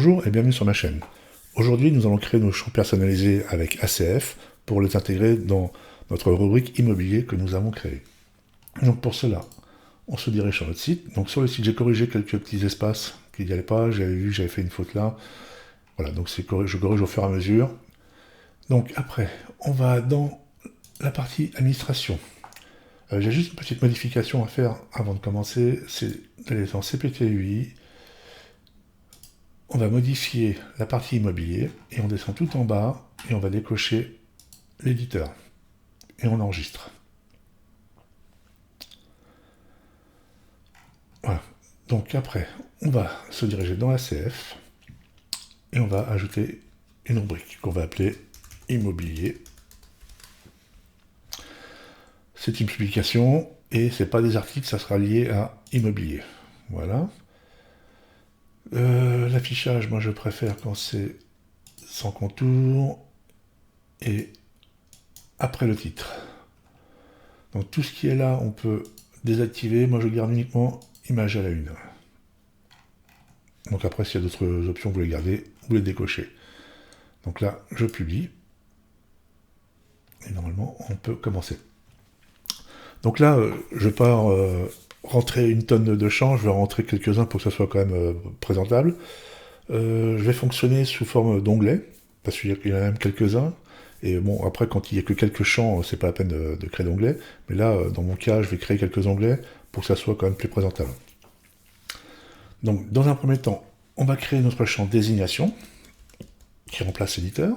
Bonjour et bienvenue sur ma chaîne. Aujourd'hui, nous allons créer nos champs personnalisés avec ACF pour les intégrer dans notre rubrique immobilier que nous avons créée. Donc pour cela, on se dirige sur notre site. Donc sur le site, j'ai corrigé quelques petits espaces qui n'y allaient pas. J'avais vu que j'avais fait une faute là. Voilà, donc je corrige au fur et à mesure. Donc après, on va dans la partie administration. J'ai juste une petite modification à faire avant de commencer, c'est d'aller dans CPT-UI. On va modifier la partie immobilier et on descend tout en bas et on va décocher l'éditeur et on enregistre. Voilà. Donc après, on va se diriger dans ACF et on va ajouter une rubrique qu'on va appeler immobilier. C'est une publication et c'est pas des articles, ça sera lié à immobilier. Voilà. L'affichage, moi je préfère quand c'est sans contour et après le titre. Donc tout ce qui est là, on peut désactiver. Moi je garde uniquement image à la une. Donc après, s'il y a d'autres options, vous les gardez, vous les décochez. Donc là, je publie. Et normalement, on peut commencer. Donc là, je pars rentrer une tonne de champs, je vais rentrer quelques-uns pour que ça soit quand même présentable. Je vais fonctionner sous forme d'onglets, parce qu'il y en a même quelques-uns. Et bon, après, quand il n'y a que quelques champs, c'est pas la peine de créer d'onglets. Mais là, dans mon cas, je vais créer quelques onglets pour que ça soit quand même plus présentable. Donc, dans un premier temps, on va créer notre champ désignation, qui remplace l'éditeur.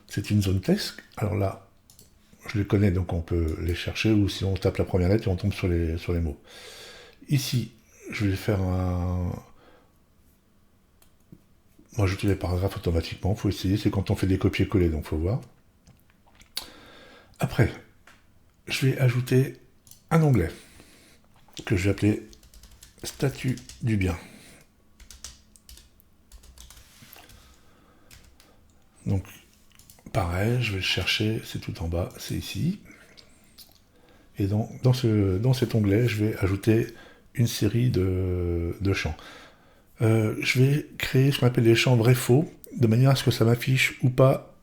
C'est une zone texte. Alors là, je les connais, donc on peut les chercher, ou sinon on tape la première lettre et on tombe sur les mots. Ici, je vais faire un... Moi, j'utilise les paragraphes automatiquement, il faut essayer, c'est quand on fait des copier-coller, donc il faut voir. Après, je vais ajouter un onglet que je vais appeler statut du bien. Donc, pareil, je vais le chercher, c'est tout en bas, c'est ici. Et dans cet onglet, je vais ajouter une série de champs. Je vais créer ce qu'on appelle les champs vrai-faux, de manière à ce que ça m'affiche ou pas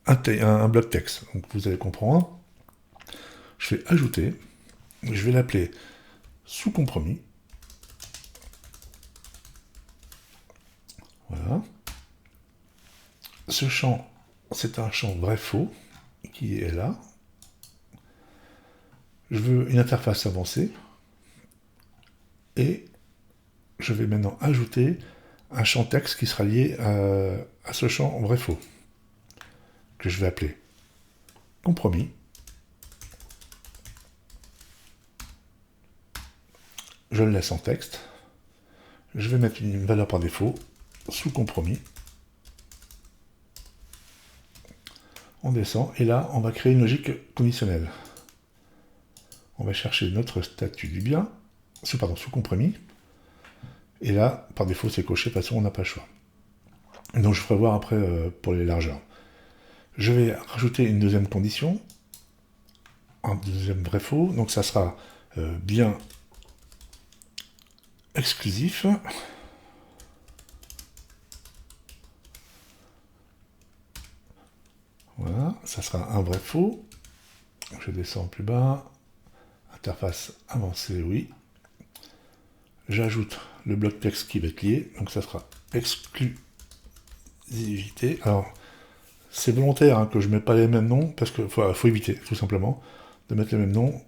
un bloc texte. Donc vous allez comprendre. Je vais ajouter, je vais l'appeler sous compromis. Voilà. Ce champ, c'est un champ vrai-faux qui est là. Je veux une interface avancée et je vais maintenant ajouter un champ texte qui sera lié à ce champ vrai-faux que je vais appeler compromis. Je le laisse en texte. Je vais mettre une valeur par défaut sous compromis. On descend et là on va créer une logique conditionnelle. On va chercher notre statut du bien, sous compromis. Et là, par défaut, c'est coché, de toute façon, on n'a pas le choix. Donc je ferai voir après pour les largeurs. Je vais rajouter une deuxième condition, un deuxième vrai-faux, donc ça sera bien exclusif. Voilà, ça sera un vrai-faux. Je descends plus bas. Interface avancée, oui. J'ajoute le bloc texte qui va être lié, donc ça sera exclusivité. Alors, c'est volontaire hein, que je ne mette pas les mêmes noms, parce qu'il faut éviter, tout simplement, de mettre les mêmes noms.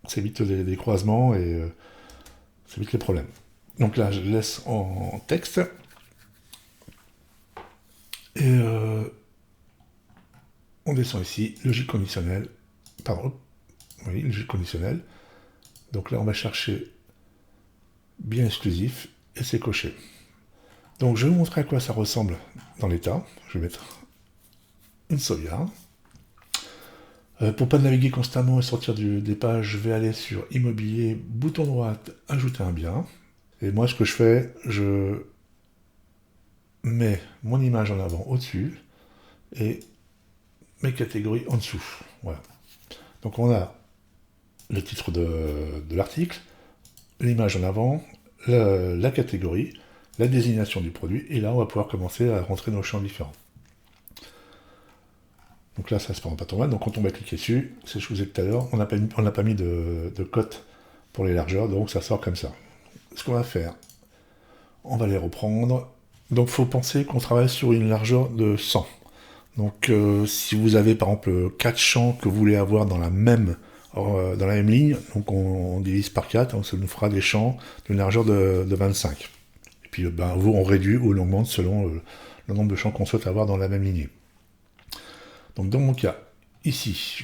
Ça évite les croisements et ça évite les problèmes. Donc là, je laisse en texte. Et on descend ici, logique conditionnelle. Pardon, oui, logique conditionnelle. Donc là, on va chercher bien exclusif et c'est coché. Donc je vais vous montrer à quoi ça ressemble dans l'état. Je vais mettre une sauvegarde. Pour pas naviguer constamment et sortir des pages, je vais aller sur immobilier, bouton droit, ajouter un bien. Et moi ce que je fais, je mets mon image en avant au-dessus et mes catégories en dessous. Voilà. Donc on a le titre de l'article, l'image en avant, la catégorie, la désignation du produit, et là on va pouvoir commencer à rentrer nos champs différents. Donc là ça se prend pas trop mal, donc quand on va cliquer dessus, c'est ce que je vous ai dit tout à l'heure, on n'a pas mis de cote pour les largeurs, donc ça sort comme ça. Ce qu'on va faire, on va les reprendre. Donc il faut penser qu'on travaille sur une largeur de 100. Donc si vous avez par exemple 4 champs que vous voulez avoir dans la même ligne, donc on divise par 4, donc ça nous fera des champs d'une largeur de 25. Et puis vous on réduit ou on augmente selon le nombre de champs qu'on souhaite avoir dans la même lignée. Donc dans mon cas, ici,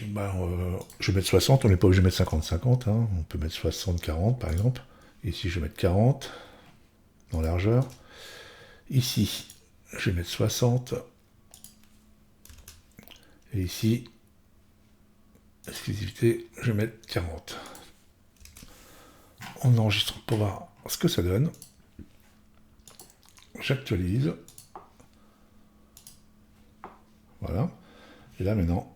je vais mettre 60, on n'est pas obligé de mettre 50-50, hein, on peut mettre 60-40 par exemple. Ici je vais mettre 40 dans largeur. Ici, je vais mettre 60. Et ici, exclusivité, je vais mettre 40. On enregistre pour voir ce que ça donne. J'actualise. Voilà. Et là maintenant,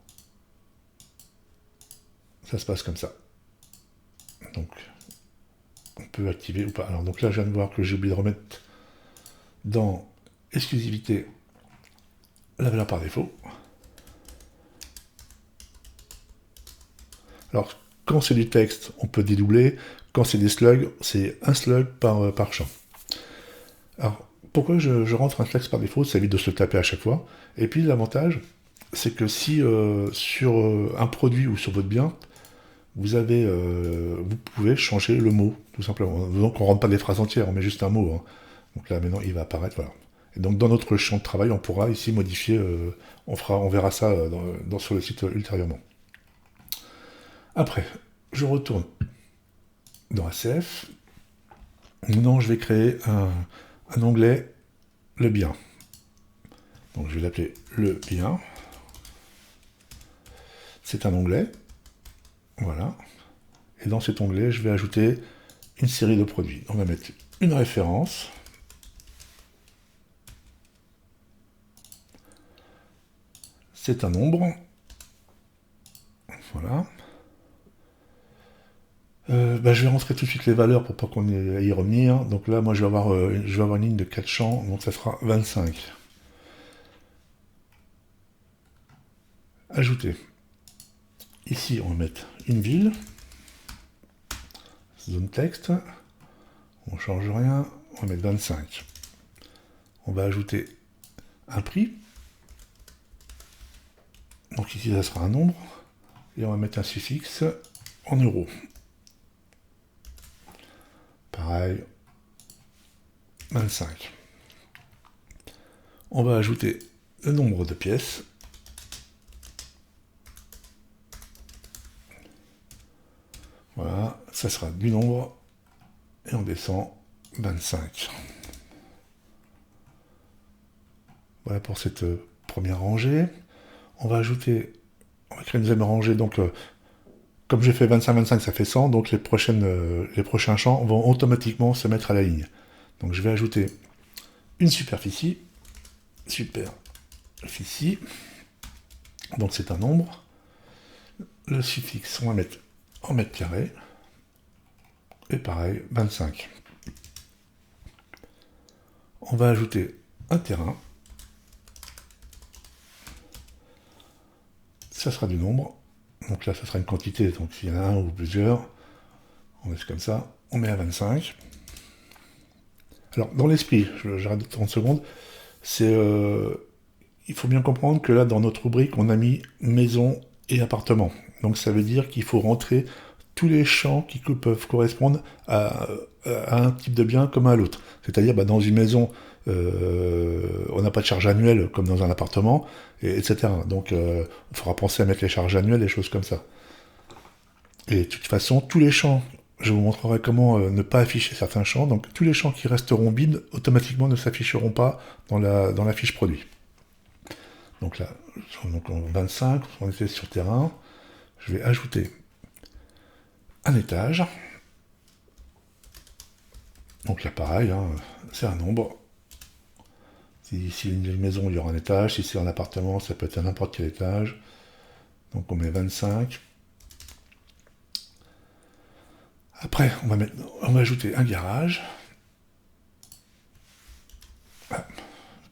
ça se passe comme ça. Donc, on peut activer ou pas. Alors donc là, je viens de voir que j'ai oublié de remettre dans exclusivité la valeur par défaut. Alors, quand c'est du texte, on peut dédoubler. Quand c'est des slugs, c'est un slug par champ. Alors, pourquoi je rentre un slug par défaut? Ça évite de se le taper à chaque fois. Et puis, l'avantage, c'est que si sur un produit ou sur votre bien, vous pouvez changer le mot, tout simplement. Donc, on ne rentre pas des phrases entières, on met juste un mot. Hein. Donc là, maintenant, il va apparaître, voilà. Et donc, dans notre champ de travail, on pourra ici modifier, on verra ça sur le site ultérieurement. Après, je retourne dans ACF. Maintenant, je vais créer un onglet le bien. Donc, je vais l'appeler le bien. C'est un onglet. Voilà. Et dans cet onglet, je vais ajouter une série de produits. On va mettre une référence. C'est un nombre. Voilà. Je vais rentrer tout de suite les valeurs pour pas qu'on ait à y revenir. Donc là, moi, je vais avoir une ligne de 4 champs, donc ça sera 25. Ajouter. Ici, on va mettre une ville. Zone texte. On ne change rien. On va mettre 25. On va ajouter un prix. Donc ici, ça sera un nombre. Et on va mettre un suffixe en euros. Pareil, 25. On va ajouter le nombre de pièces. Voilà, ça sera du nombre. Et on descend 25. Voilà pour cette première rangée. On va créer une deuxième rangée. Donc, comme j'ai fait 25-25, ça fait 100. Donc, les prochains champs vont automatiquement se mettre à la ligne. Donc, je vais ajouter une superficie. Superficie. Donc, c'est un nombre. Le suffixe, on va mettre en mètres carrés. Et pareil, 25. On va ajouter un terrain. Ça sera du nombre. Donc là, ça sera une quantité. Donc s'il y en a un ou plusieurs, on laisse comme ça. On met à 25. Alors, dans l'esprit, j'arrête 30 secondes, il faut bien comprendre que là, dans notre rubrique, on a mis maison et appartement. Donc ça veut dire qu'il faut rentrer tous les champs qui peuvent correspondre à un type de bien comme à l'autre. C'est-à-dire, dans une maison, on n'a pas de charge annuelle comme dans un appartement, etc. Donc, il faudra penser à mettre les charges annuelles, des choses comme ça. Et de toute façon, tous les champs, je vous montrerai comment ne pas afficher certains champs. Donc, tous les champs qui resteront vides, automatiquement ne s'afficheront pas dans la fiche produit. Donc là, en 25, on était sur terrain. Je vais ajouter un étage. Donc là, pareil, hein, c'est un nombre. Si c'est une maison, il y aura un étage. Si c'est un appartement, ça peut être à n'importe quel étage. Donc on met 25. Après, on va ajouter un garage.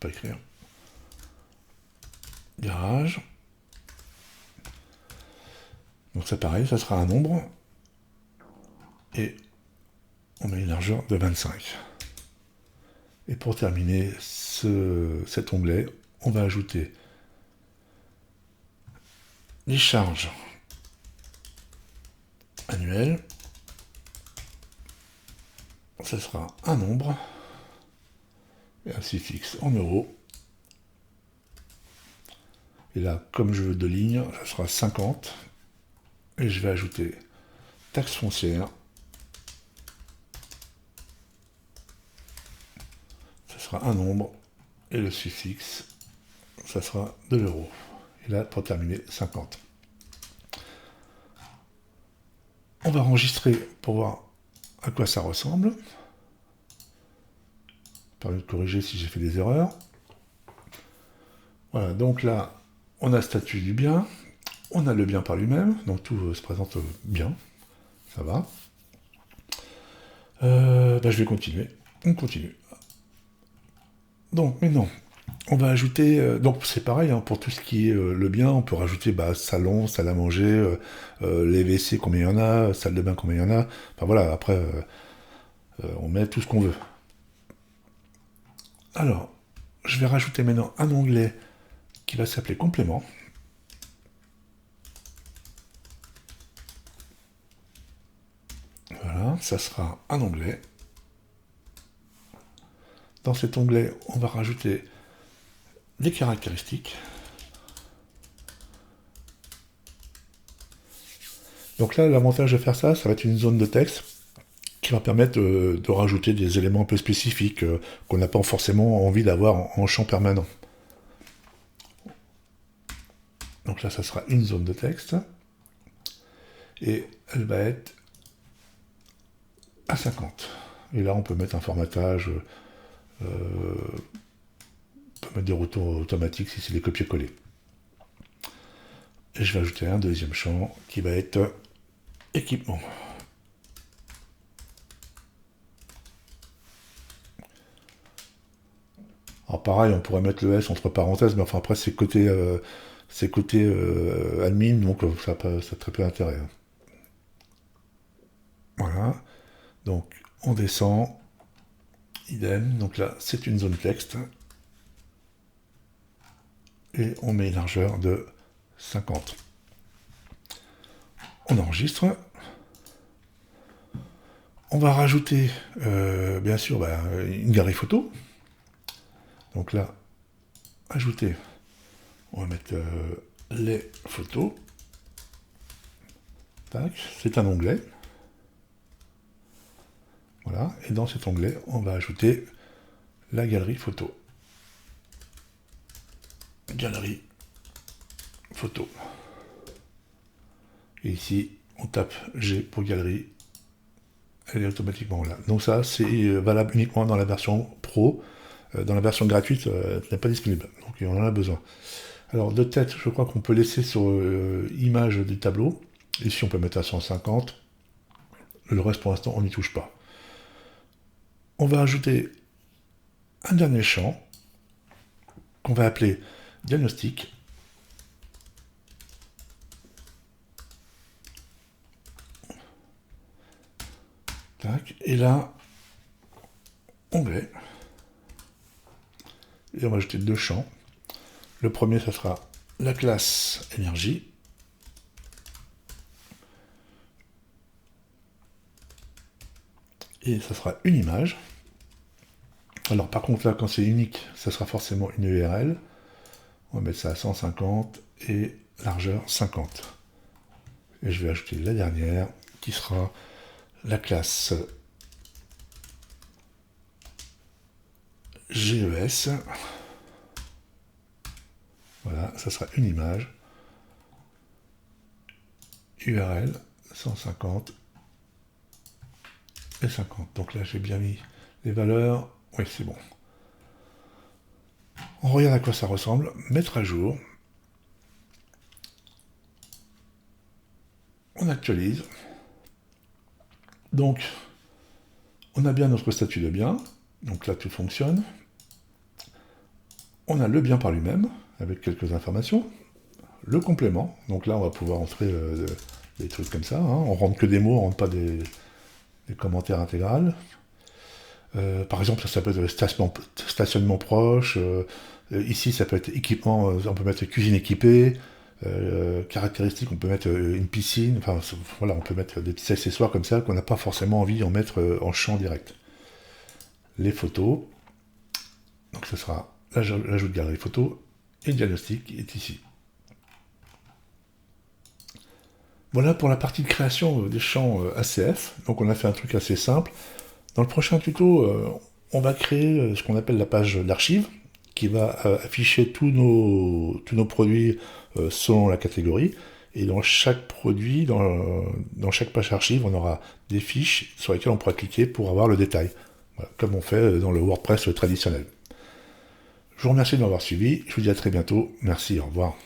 pas écrire. Garage. Donc ça pareil, ça sera un nombre. Et on met une largeur de 25. Et pour terminer cet onglet, on va ajouter les charges annuelles. Ça sera un nombre et un suffixe en euros. Et là, comme je veux deux lignes, ça sera 50. Et je vais ajouter taxe foncière. Ça sera un nombre et le suffixe, ça sera de l'euro. Et là, pour terminer, 50. On va enregistrer pour voir à quoi ça ressemble. Permet de corriger si j'ai fait des erreurs. Voilà, donc là, on a le statut du bien, on a le bien par lui-même, donc tout se présente bien, ça va. Je vais continuer, on continue. Donc maintenant, on va ajouter, donc c'est pareil, hein, pour tout ce qui est le bien, on peut rajouter salon, salle à manger, les WC, combien il y en a, salle de bain, combien il y en a, enfin voilà, après, on met tout ce qu'on veut. Alors, je vais rajouter maintenant un onglet qui va s'appeler complément. Voilà, ça sera un onglet. Dans cet onglet, on va rajouter des caractéristiques. Donc là, l'avantage de faire ça, ça va être une zone de texte qui va permettre de rajouter des éléments un peu spécifiques qu'on n'a pas forcément envie d'avoir en champ permanent. Donc là, ça sera une zone de texte. Et elle va être à 50. Et là, on peut mettre un formatage, on peut mettre des retours automatiques si c'est des copier-coller. Et je vais ajouter un deuxième champ qui va être équipement. Alors pareil, on pourrait mettre le S entre parenthèses, mais enfin après c'est côté admin, donc ça a très peu d'intérêt. Voilà. Donc on descend. Idem. Donc là, c'est une zone texte. Et on met une largeur de 50. On enregistre. On va rajouter, bien sûr, une galerie photo. Donc là, ajouter. On va mettre les photos. Tac. C'est un onglet. Voilà, et dans cet onglet, on va ajouter la galerie photo. Galerie photo. Et ici, on tape G pour galerie. Elle est automatiquement là. Donc ça, c'est valable uniquement dans la version pro. Dans la version gratuite, elle n'est pas disponible. Donc on en a besoin. Alors de tête, je crois qu'on peut laisser sur image du tableau. Ici, on peut mettre à 150. Le reste, pour l'instant, on n'y touche pas. On va ajouter un dernier champ qu'on va appeler diagnostic. Tac. Et là, onglet. Et on va ajouter deux champs. Le premier, ça sera la classe énergie. Et ça sera une image. Alors par contre là, quand c'est unique, ça sera forcément une URL. On va mettre ça à 150 et largeur 50. Et je vais ajouter la dernière qui sera la classe GES. Voilà, ça sera une image. URL 150 et 50. Donc là, j'ai bien mis les valeurs. Oui, c'est bon. On regarde à quoi ça ressemble. Mettre à jour. On actualise. Donc, on a bien notre statut de bien. Donc là, tout fonctionne. On a le bien par lui-même, avec quelques informations. Le complément, donc là on va pouvoir entrer des trucs comme ça, hein. On rentre que des mots, on rentre pas des commentaires intégrales. Par exemple, ça peut être stationnement proche, ici ça peut être équipement, on peut mettre cuisine équipée, caractéristiques, on peut mettre une piscine, enfin voilà, on peut mettre des petits accessoires comme ça qu'on n'a pas forcément envie d'en mettre en champ direct. Les photos, donc ce sera l'ajout de galerie photo, et le diagnostic est ici. Voilà pour la partie de création des champs ACF. Donc on a fait un truc assez simple. Dans le prochain tuto, on va créer ce qu'on appelle la page d'archives, qui va afficher tous nos produits selon la catégorie. Et dans chaque produit, dans chaque page archive, on aura des fiches sur lesquelles on pourra cliquer pour avoir le détail. Voilà, comme on fait dans le WordPress traditionnel. Je vous remercie de m'avoir suivi. Je vous dis à très bientôt. Merci, au revoir.